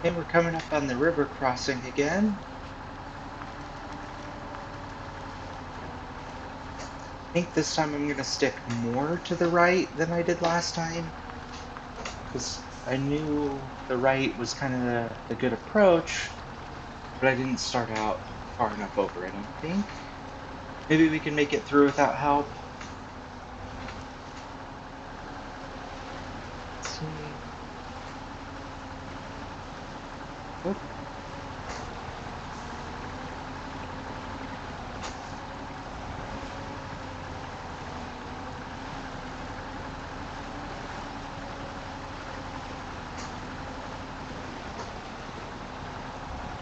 [SPEAKER 1] And we're coming up on the river crossing again. I think this time I'm going to stick more to the right than I did last time, because I knew the right was kind of the good approach, but I didn't start out far enough over, I don't think. Maybe we can make it through without help. Let's see. Oop.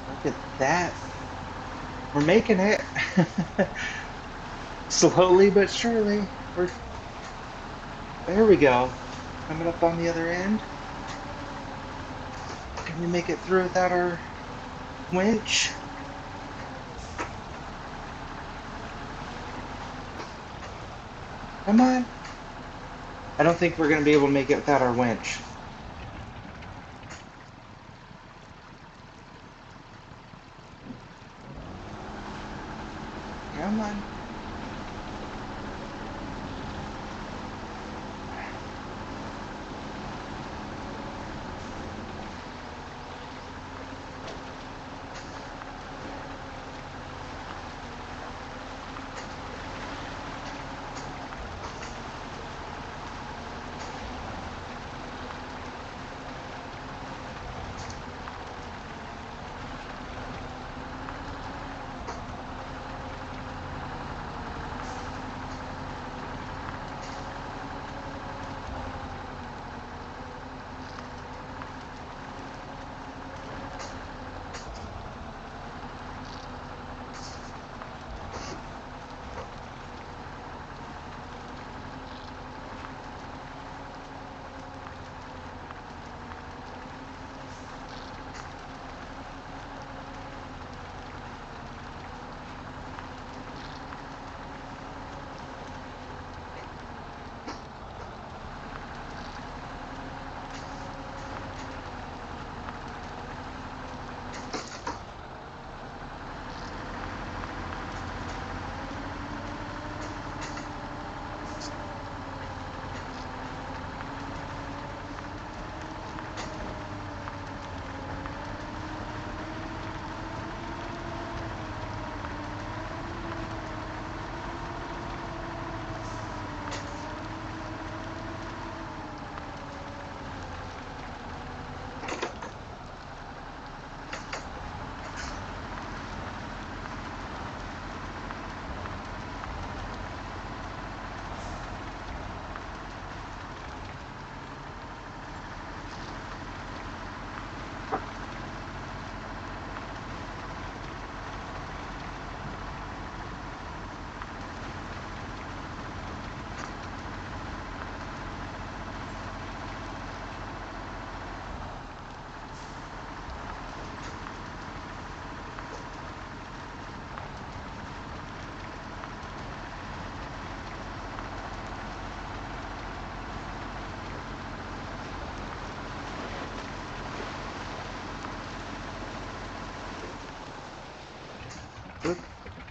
[SPEAKER 1] Look at that. We're making it. Slowly but surely. There we go. Coming up on the other end. Can we make it through without our winch? Come on. I don't think we're going to be able to make it without our winch. Come on.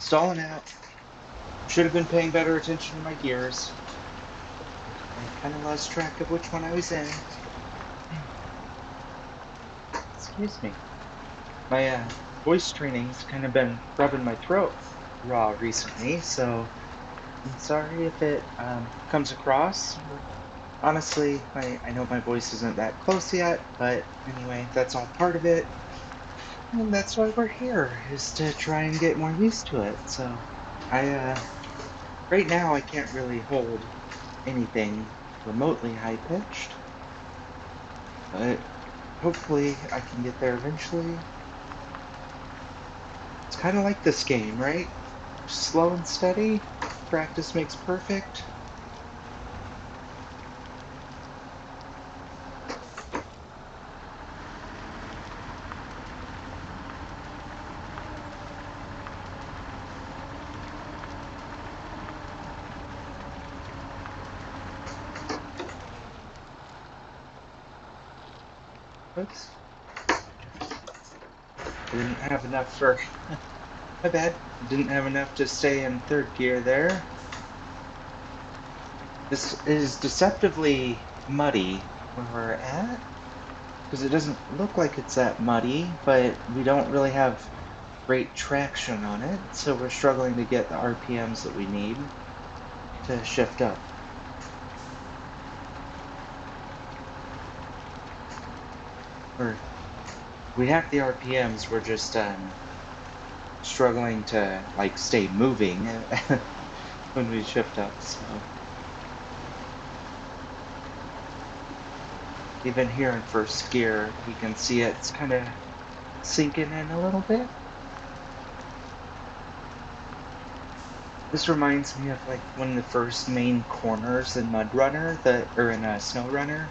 [SPEAKER 1] stalling out. Should have been paying better attention to my gears. I kind of lost track of which one I was in. Excuse me. My voice training's kind of been rubbing my throat raw recently, so I'm sorry if it comes across. Honestly, I know my voice isn't that close yet, but anyway, that's all part of it. And that's why we're here, is to try and get more used to it. So right now I can't really hold anything remotely high pitched, but hopefully I can get there eventually. It's kind of like this game, right? Slow and steady. Practice makes perfect. Oops. I didn't have enough for. My bad. Didn't have enough to stay in third gear there. This is deceptively muddy where we're at, because it doesn't look like it's that muddy, but we don't really have great traction on it, so we're struggling to get the RPMs that we need to shift up. We have the RPMs, we're just struggling to like stay moving when we shift up, so even here in first gear we can see it's kind of sinking in a little bit. This reminds me of like one of the first main corners in MudRunner, or in SnowRunner.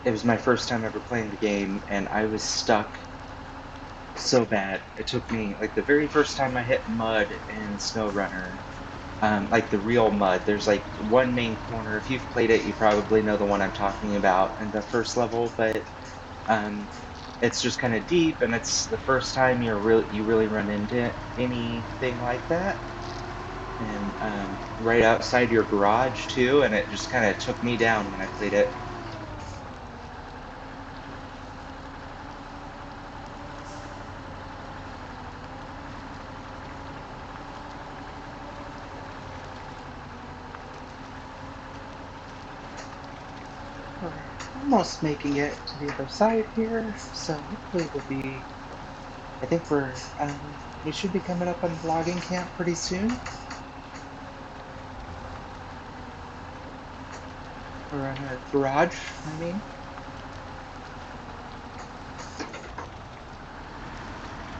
[SPEAKER 1] It was my first time ever playing the game, and I was stuck so bad. It took me like the very first time I hit mud in SnowRunner, like the real mud. There's like one main corner. If you've played it, you probably know the one I'm talking about in the first level, but um, it's just kind of deep, and it's the first time you really run into anything like that. And right outside your garage too, and it just kind of took me down when I played it. We're almost making it to the other side here, so hopefully we'll be. I think we should be coming up on vlogging camp pretty soon. Or on our garage, I mean.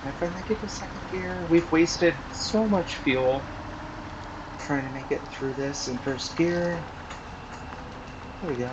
[SPEAKER 1] I finally get to second gear. We've wasted so much fuel trying to make it through this in first gear. There we go.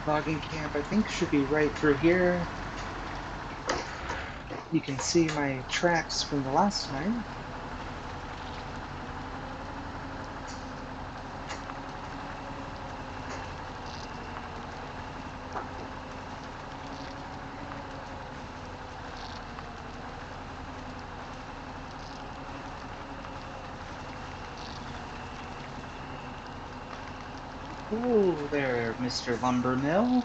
[SPEAKER 1] Logging camp, I think, should be right through here. You can see my tracks from the last time. Oh, there, Mr. Lumbermill.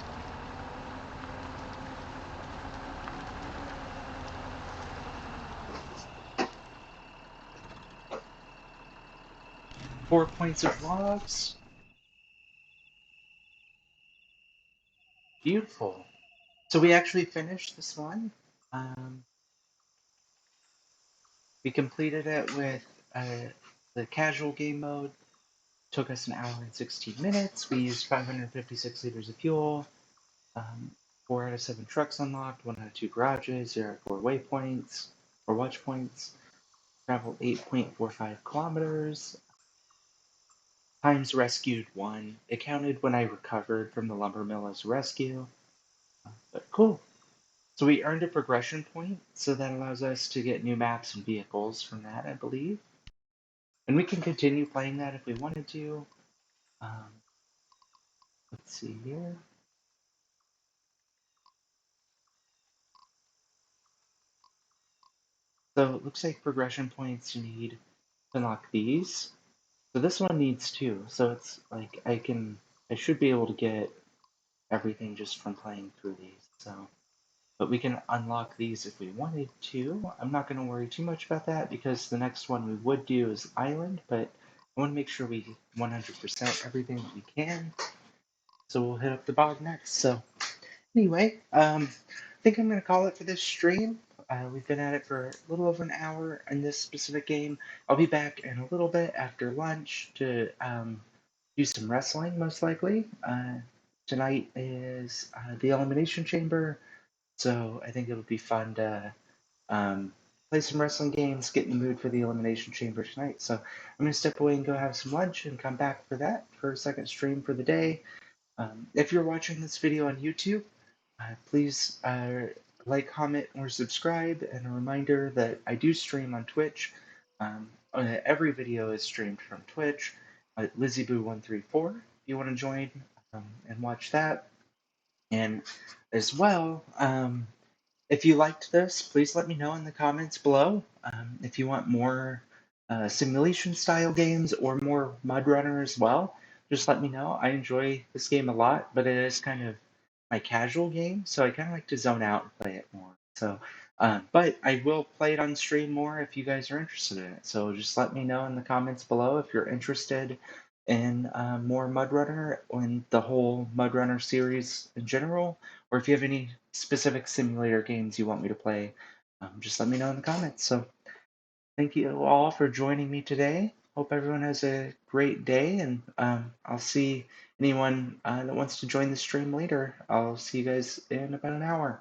[SPEAKER 1] 4 points of logs. Beautiful. So we actually finished this one. Um, we completed it with the casual game mode. Took us an hour and 16 minutes. We used 556 liters of fuel. Um, 4 out of 7 trucks unlocked. 1 out of 2 garages. 0 out of 4 waypoints or watch points. Traveled 8.45 kilometers. Times rescued 1. It counted when I recovered from the lumber mill as rescue. But cool. So we earned a progression point, so that allows us to get new maps and vehicles from that, I believe. And we can continue playing that if we wanted to. Um, let's see here. So it looks like progression points you need to unlock these. So this one needs 2. So it's like I should be able to get everything just from playing through these. So, but we can unlock these if we wanted to. I'm not going to worry too much about that because the next one we would do is Island, but I want to make sure we 100% everything that we can. So we'll hit up the bog next. So anyway, I think I'm going to call it for this stream. We've been at it for a little over an hour in this specific game. I'll be back in a little bit after lunch to do some wrestling, most likely. Tonight is the Elimination Chamber, so I think it'll be fun to um, play some wrestling games, get in the mood for the Elimination Chamber tonight. So I'm going to step away and go have some lunch and come back for that for a second stream for the day. If you're watching this video on YouTube, please like, comment, or subscribe. And a reminder that I do stream on Twitch. Every video is streamed from Twitch at LizzieBoo134 if you want to join and watch that. And as well, if you liked this, please let me know in the comments below. If you want more simulation style games or more MudRunner as well, just let me know. I enjoy this game a lot, but it is kind of my casual game, so I kind of like to zone out and play it more. So, but I will play it on stream more if you guys are interested in it. So just let me know in the comments below if you're interested in more MudRunner and the whole MudRunner series in general, or if you have any specific simulator games you want me to play, just let me know in the comments. So thank you all for joining me today. Hope everyone has a great day, and I'll see anyone that wants to join the stream later. I'll see you guys in about an hour.